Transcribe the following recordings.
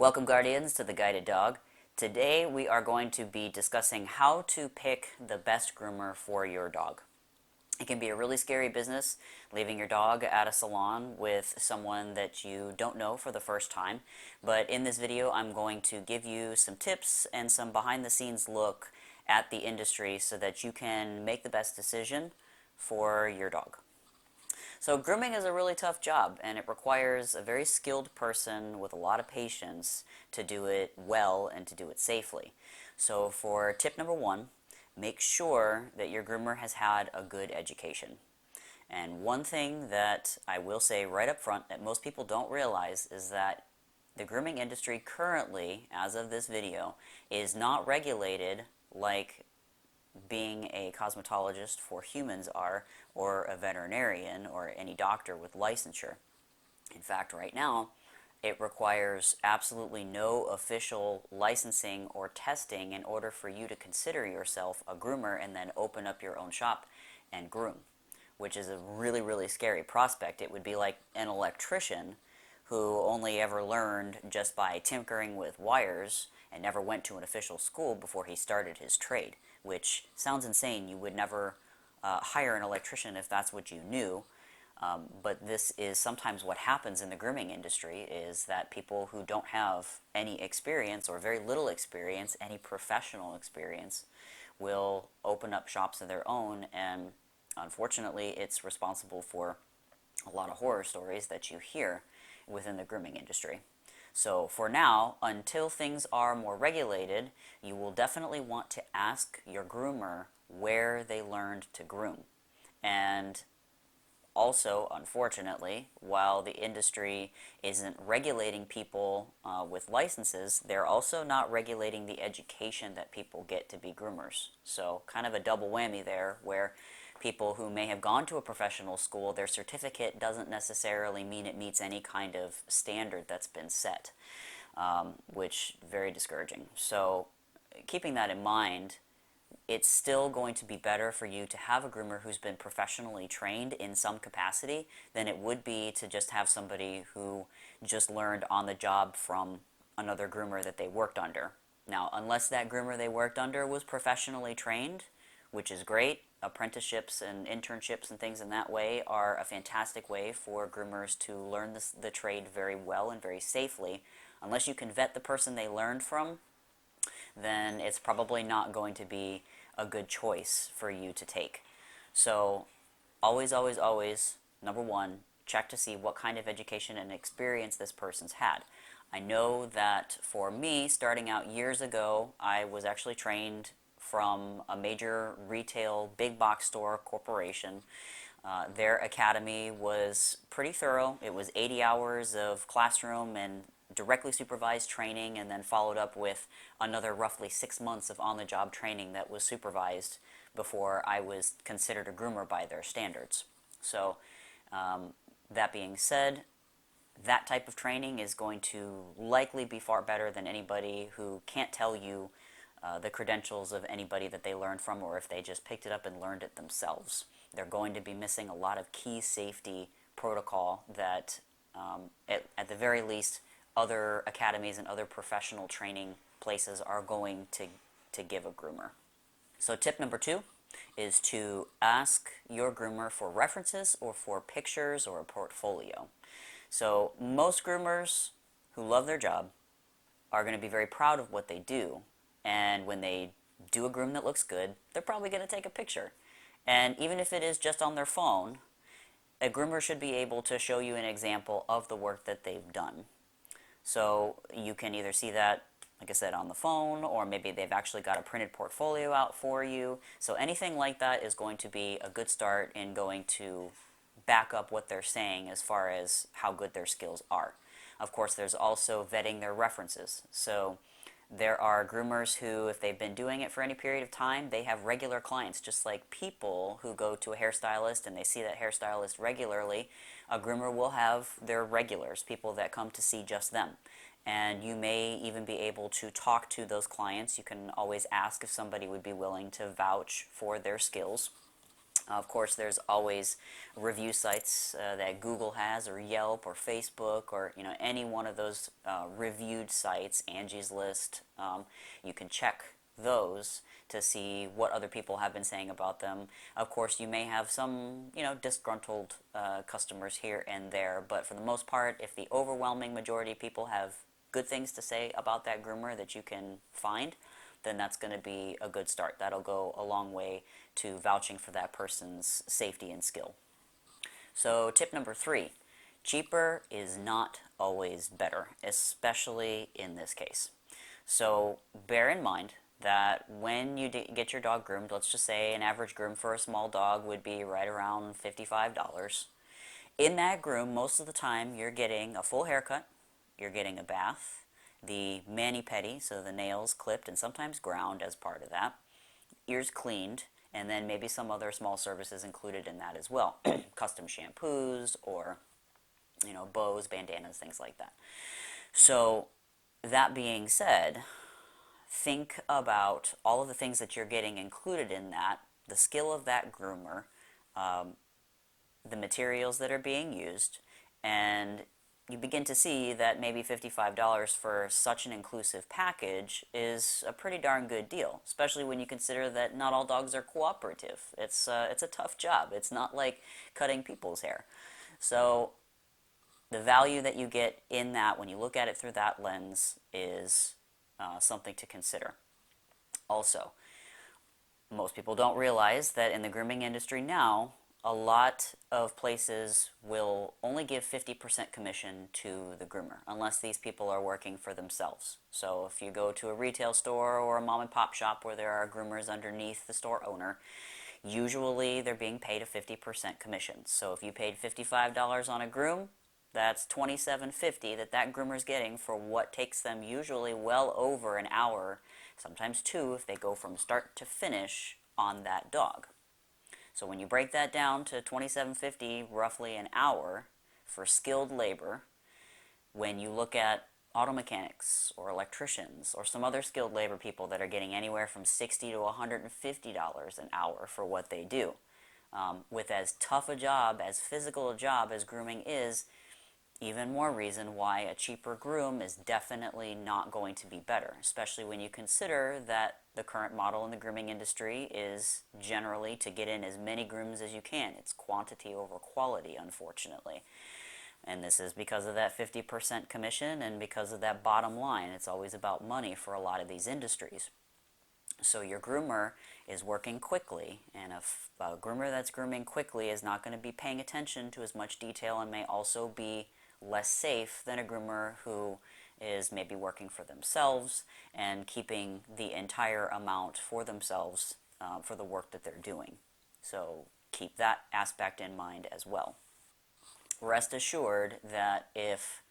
Welcome, Guardians, to The Guided Dog. Today we are going to be discussing how to pick the best groomer for your dog. It can be a really scary business, leaving your dog at a salon with someone that you don't know for the first time. But in this video, I'm going to give you some tips and some behind-the-scenes look at the industry so that you can make the best decision for your dog. So grooming is a really tough job, and it requires a very skilled person with a lot of patience to do it well and to do it safely. So for tip number one, make sure that your groomer has had a good education. And one thing that I will say right up front that most people don't realize is that the grooming industry currently, as of this video, is not regulated like being a cosmetologist for humans are, or a veterinarian, or any doctor with licensure. In fact, right now, it requires absolutely no official licensing or testing in order for you to consider yourself a groomer and then open up your own shop and groom, which is a really, really scary prospect. It would be like an electrician who only ever learned just by tinkering with wires and never went to an official school before he started his trade, which sounds insane. You would never hire an electrician if that's what you knew. But this is sometimes what happens in the grooming industry, is that people who don't have any experience or very little experience, any professional experience, will open up shops of their own, and unfortunately it's responsible for a lot of horror stories that you hear within the grooming industry. So for now, until things are more regulated, you will definitely want to ask your groomer where they learned to groom. And also, unfortunately, while the industry isn't regulating people with licenses, they're also not regulating the education that people get to be groomers. So kind of a double whammy there, where people who may have gone to a professional school, their certificate doesn't necessarily mean it meets any kind of standard that's been set, which is very discouraging. So keeping that in mind, it's still going to be better for you to have a groomer who's been professionally trained in some capacity than it would be to just have somebody who just learned on the job from another groomer that they worked under. Now, unless that groomer they worked under was professionally trained, which is great, apprenticeships and internships and things in that way are a fantastic way for groomers to learn the trade very well and very safely. Unless you can vet the person they learned from, then it's probably not going to be a good choice for you to take. So always, always, always, number one, check to see what kind of education and experience this person's had. I know that for me, starting out years ago, I was actually trained from a major retail big box store corporation. Their academy was pretty thorough. It was 80 hours of classroom and directly supervised training, and then followed up with another roughly 6 months of on-the-job training that was supervised before I was considered a groomer by their standards. So that being said, that type of training is going to likely be far better than anybody who can't tell you the credentials of anybody that they learned from, or if they just picked it up and learned it themselves. They're going to be missing a lot of key safety protocol that, at the very least, other academies and other professional training places are going to give a groomer. So tip number two is to ask your groomer for references or for pictures or a portfolio. So most groomers who love their job are going to be very proud of what they do, and when they do a groom that looks good, they're probably going to take a picture. And even if it is just on their phone, a groomer should be able to show you an example of the work that they've done. So you can either see that, like I said, on the phone, or maybe they've actually got a printed portfolio out for you. So anything like that is going to be a good start in going to back up what they're saying as far as how good their skills are. Of course, there's also vetting their references. So there are groomers who, if they've been doing it for any period of time, they have regular clients, just like people who go to a hairstylist and they see that hairstylist regularly. A groomer will have their regulars, people that come to see just them. And you may even be able to talk to those clients. You can always ask if somebody would be willing to vouch for their skills. Of course, there's always review sites that Google has, or Yelp, or Facebook, or any one of those reviewed sites. Angie's List. You can check those to see what other people have been saying about them. Of course, you may have some disgruntled customers here and there, but for the most part, if the overwhelming majority of people have good things to say about that groomer that you can find, then that's going to be a good start. That'll go a long way to vouching for that person's safety and skill. So tip number 3, cheaper is not always better, especially in this case. So bear in mind that when you get your dog groomed, let's just say an average groom for a small dog would be right around $55. In that groom, most of the time you're getting a full haircut, you're getting a bath, the mani-pedi, so the nails clipped and sometimes ground as part of that, ears cleaned, and then maybe some other small services included in that as well. Custom shampoos or bows, bandanas, things like that. So that being said, think about all of the things that you're getting included in that, the skill of that groomer, the materials that are being used, and you begin to see that maybe $55 for such an inclusive package is a pretty darn good deal, especially when you consider that not all dogs are cooperative. It's a tough job. It's not like cutting people's hair. So the value that you get in that, when you look at it through that lens, is something to consider. Also, most people don't realize that in the grooming industry now, a lot of places will only give 50% commission to the groomer, unless these people are working for themselves. So if you go to a retail store or a mom and pop shop where there are groomers underneath the store owner, usually they're being paid a 50% commission. So if you paid $55 on a groom, that's $27.50 that groomer's getting for what takes them usually well over an hour, sometimes 2 if they go from start to finish on that dog. So when you break that down to $27.50, roughly an hour for skilled labor, when you look at auto mechanics or electricians or some other skilled labor people that are getting anywhere from $60 to $150 an hour for what they do, with as tough a job, as physical a job as grooming is, even more reason why a cheaper groom is definitely not going to be better, especially when you consider that the current model in the grooming industry is generally to get in as many grooms as you can. It's quantity over quality, unfortunately. And this is because of that 50% commission and because of that bottom line. It's always about money for a lot of these industries. So your groomer is working quickly, and a groomer that's grooming quickly is not going to be paying attention to as much detail and may also be less safe than a groomer who is maybe working for themselves and keeping the entire amount for themselves for the work that they're doing. So keep that aspect in mind as well. Rest assured that if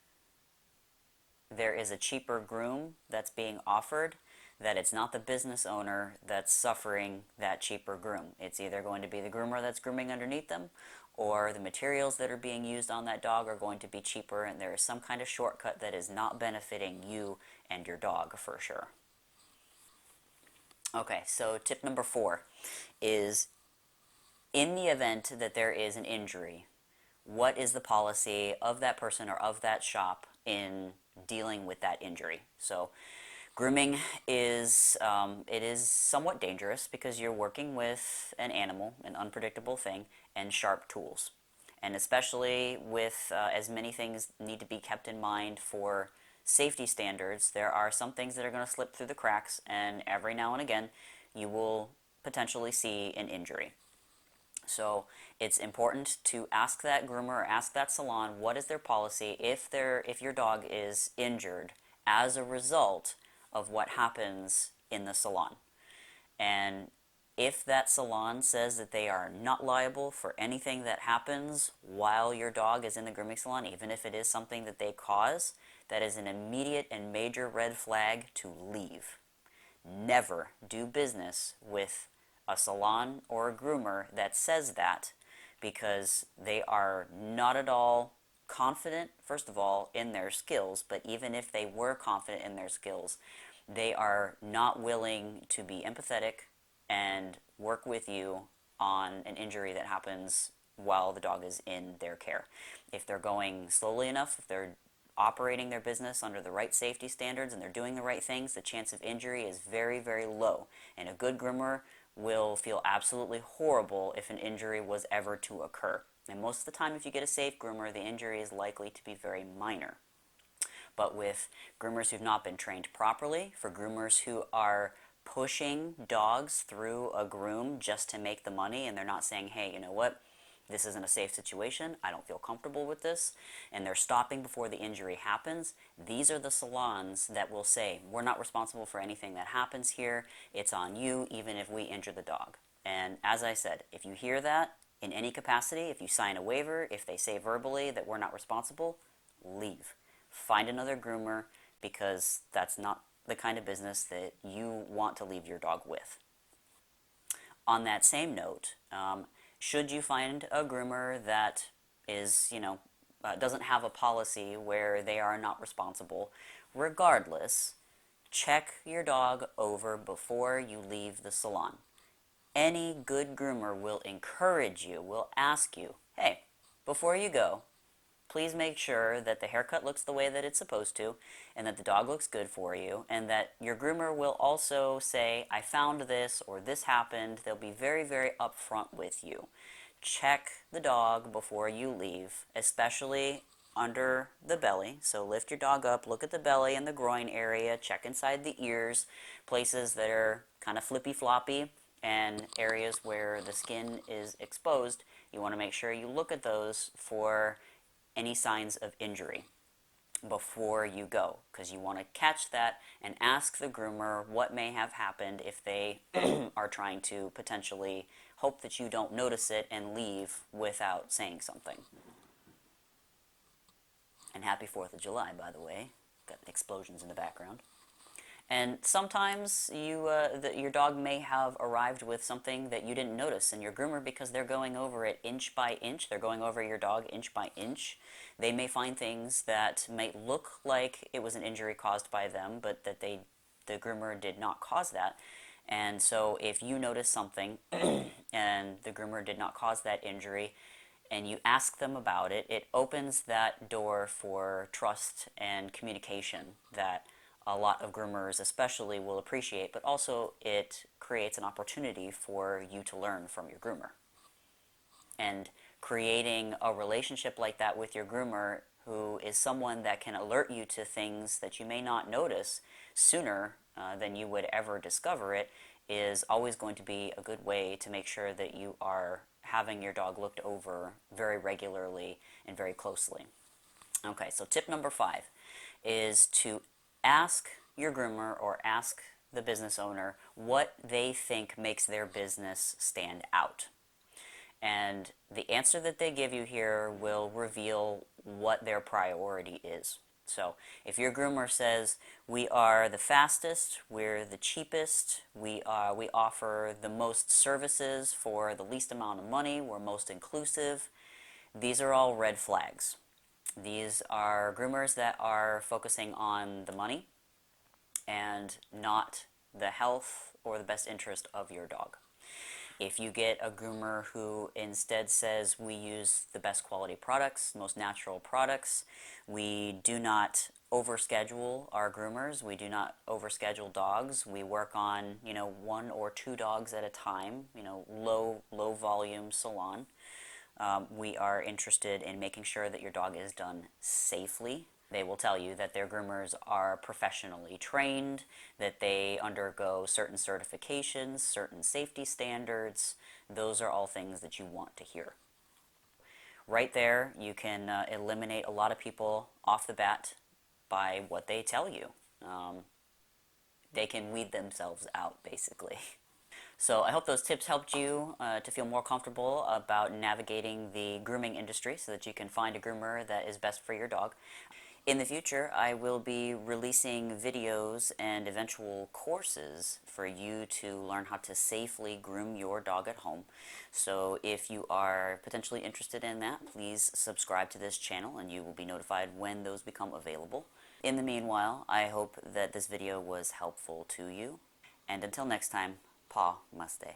there is a cheaper groom that's being offered, that it's not the business owner that's suffering that cheaper groom. It's either going to be the groomer that's grooming underneath them, or the materials that are being used on that dog are going to be cheaper, and there is some kind of shortcut that is not benefiting you and your dog for sure. Okay, so tip number 4 is, in the event that there is an injury, what is the policy of that person or of that shop in dealing with that injury? So grooming is it is somewhat dangerous because you're working with an animal, an unpredictable thing, and sharp tools. And especially with as many things need to be kept in mind for safety standards, there are some things that are going to slip through the cracks, and every now and again you will potentially see an injury. So it's important to ask that groomer or ask that salon what is their policy if your dog is injured as a result of what happens in the salon. And if that salon says that they are not liable for anything that happens while your dog is in the grooming salon, even if it is something that they cause, that is an immediate and major red flag to leave. Never do business with a salon or a groomer that says that, because they are not at all confident, first of all, in their skills, but even if they were confident in their skills, they are not willing to be empathetic and work with you on an injury that happens while the dog is in their care. If they're going slowly enough, if they're operating their business under the right safety standards and they're doing the right things, the chance of injury is very, very low. And a good groomer will feel absolutely horrible if an injury was ever to occur. And most of the time, if you get a safe groomer, the injury is likely to be very minor. But with groomers who've not been trained properly, for groomers who are pushing dogs through a groom just to make the money, and they're not saying, hey, you know what, this isn't a safe situation, I don't feel comfortable with this, and they're stopping before the injury happens, these are the salons that will say, we're not responsible for anything that happens here, it's on you, even if we injure the dog. And as I said, if you hear that in any capacity, if you sign a waiver, if they say verbally that we're not responsible, leave. Find another groomer, because that's not the kind of business that you want to leave your dog with. On that same note, should you find a groomer that is, doesn't have a policy where they are not responsible, regardless, check your dog over before you leave the salon. Any good groomer will encourage you, will ask you, hey, before you go, please make sure that the haircut looks the way that it's supposed to, and that the dog looks good for you, and that your groomer will also say, I found this, or this happened. They'll be very, very upfront with you. Check the dog before you leave, especially under the belly. So lift your dog up, look at the belly and the groin area, check inside the ears, places that are kind of flippy-floppy, and areas where the skin is exposed. You want to make sure you look at those for any signs of injury before you go, because you want to catch that and ask the groomer what may have happened if they are trying to potentially hope that you don't notice it and leave without saying something. And happy 4th of July, by the way. Got explosions in the background. And sometimes your dog may have arrived with something that you didn't notice, and your groomer, because they're going over it inch by inch, they're going over your dog inch by inch, they may find things that might look like it was an injury caused by them, but that the groomer did not cause that. And so if you notice something and the groomer did not cause that injury, and you ask them about it, it opens that door for trust and communication that a lot of groomers especially will appreciate, but also it creates an opportunity for you to learn from your groomer. And creating a relationship like that with your groomer, who is someone that can alert you to things that you may not notice sooner than you would ever discover it, is always going to be a good way to make sure that you are having your dog looked over very regularly and very closely. Okay, so tip number 5 is to ask your groomer or ask the business owner what they think makes their business stand out. And the answer that they give you here will reveal what their priority is. So if your groomer says, we are the fastest, we're the cheapest, we offer the most services for the least amount of money, we're most inclusive, these are all red flags. These are groomers that are focusing on the money and not the health or the best interest of your dog. If you get a groomer who instead says, we use the best quality products, most natural products, we do not overschedule our groomers, we do not overschedule dogs, we work on 1 or 2 dogs at a time, low volume salon. We are interested in making sure that your dog is done safely. They will tell you that their groomers are professionally trained, that they undergo certain certifications, certain safety standards. Those are all things that you want to hear. Right there, you can eliminate a lot of people off the bat by what they tell you. They can weed themselves out, basically. So I hope those tips helped you to feel more comfortable about navigating the grooming industry so that you can find a groomer that is best for your dog. In the future, I will be releasing videos and eventual courses for you to learn how to safely groom your dog at home. So if you are potentially interested in that, please subscribe to this channel and you will be notified when those become available. In the meanwhile, I hope that this video was helpful to you. And until next time, paw muste.